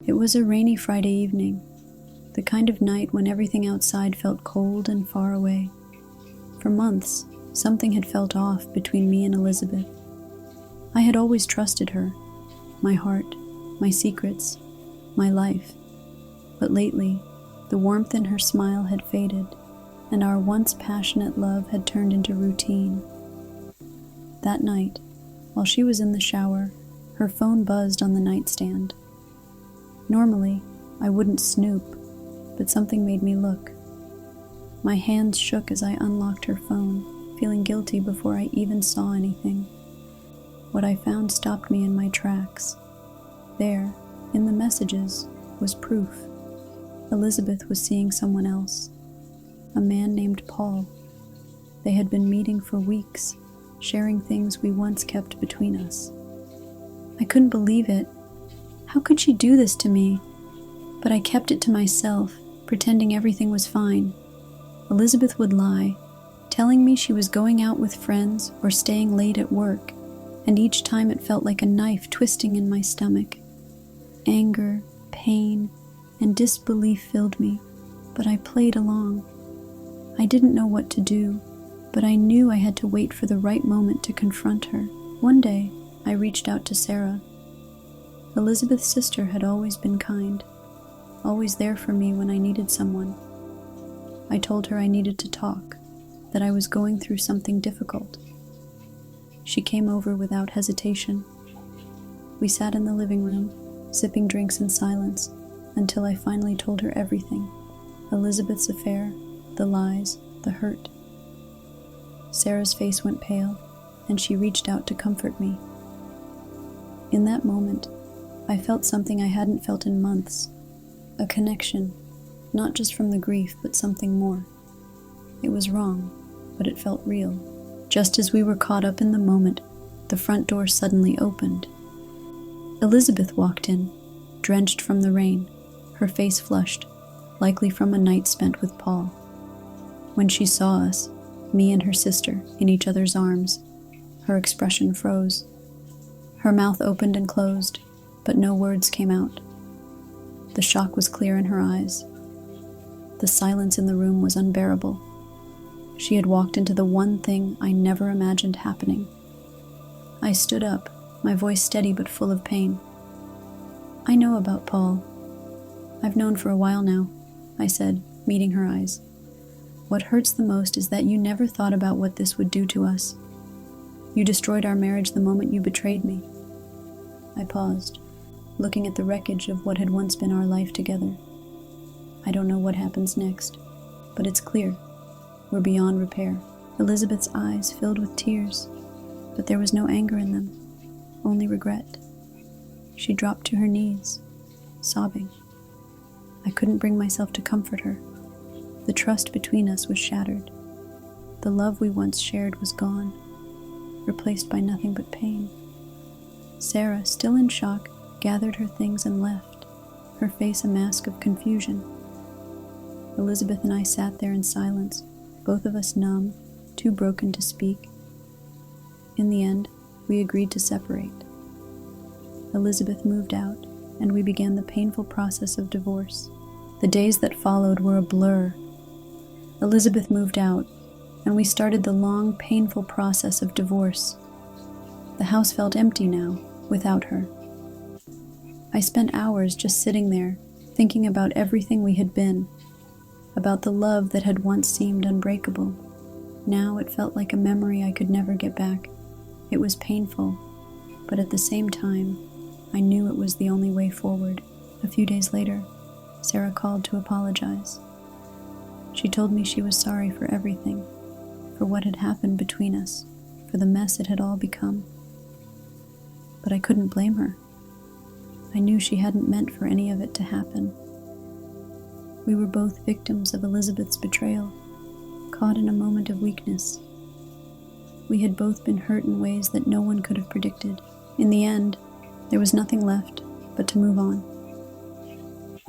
It was a rainy Friday evening, the kind of night when everything outside felt cold and far away. For months, something had felt off between me and Elizabeth. I had always trusted her, my heart, my secrets, my life. But lately, the warmth in her smile had faded, and our once passionate love had turned into routine. That night, while she was in the shower, her phone buzzed on the nightstand. Normally, I wouldn't snoop, but something made me look. My hands shook as I unlocked her phone, feeling guilty before I even saw anything. What I found stopped me in my tracks. There, in the messages, was proof. Elizabeth was seeing someone else, a man named Paul. They had been meeting for weeks, sharing things we once kept between us. I couldn't believe it. How could she do this to me? But I kept it to myself, pretending everything was fine. Elizabeth would lie, telling me she was going out with friends or staying late at work, and each time it felt like a knife twisting in my stomach. Anger, pain, and disbelief filled me, but I played along. I didn't know what to do, but I knew I had to wait for the right moment to confront her. One day, I reached out to Sarah. Elizabeth's sister had always been kind, always there for me when I needed someone. I told her I needed to talk, that I was going through something difficult. She came over without hesitation. We sat in the living room, sipping drinks in silence, until I finally told her everything: Elizabeth's affair, the lies, the hurt. Sarah's face went pale, and she reached out to comfort me. In that moment, I felt something I hadn't felt in months, a connection, not just from the grief, but something more. It was wrong, but it felt real. Just as we were caught up in the moment, the front door suddenly opened. Elizabeth walked in, drenched from the rain, her face flushed, likely from a night spent with Paul. When she saw us, me and her sister, in each other's arms, her expression froze. Her mouth opened and closed, but no words came out. The shock was clear in her eyes. The silence in the room was unbearable. She had walked into the one thing I never imagined happening. I stood up, my voice steady but full of pain. "I know about Paul. I've known for a while now," I said, meeting her eyes. "What hurts the most is that you never thought about what this would do to us. You destroyed our marriage the moment you betrayed me." I paused, looking at the wreckage of what had once been our life together. I don't know what happens next, but it's clear. We're beyond repair. Elizabeth's eyes filled with tears, but there was no anger in them, only regret. She dropped to her knees, sobbing. I couldn't bring myself to comfort her. The trust between us was shattered. The love we once shared was gone, replaced by nothing but pain. Sarah, still in shock, gathered her things and left, her face a mask of confusion. Elizabeth and I sat there in silence, both of us numb, too broken to speak. In the end, we agreed to separate. Elizabeth moved out, and we began the painful process of divorce. The days that followed were a blur. Elizabeth moved out, and we started the long, painful process of divorce. The house felt empty now, without her. I spent hours just sitting there, thinking about everything we had been, about the love that had once seemed unbreakable. Now it felt like a memory I could never get back. It was painful, but at the same time, I knew it was the only way forward. A few days later, Sarah called to apologize. She told me she was sorry for everything, for what had happened between us, for the mess it had all become. But I couldn't blame her. I knew she hadn't meant for any of it to happen. We were both victims of Elizabeth's betrayal, caught in a moment of weakness. We had both been hurt in ways that no one could have predicted. In the end, there was nothing left but to move on.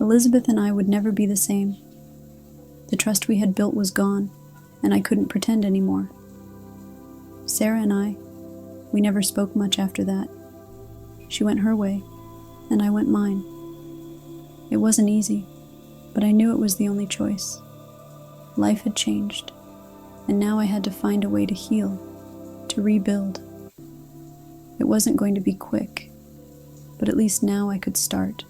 Elizabeth and I would never be the same. The trust we had built was gone, and I couldn't pretend anymore. Sarah and I, we never spoke much after that. She went her way, and I went mine. It wasn't easy, but I knew it was the only choice. Life had changed, and now I had to find a way to heal, to rebuild. It wasn't going to be quick, but at least now I could start.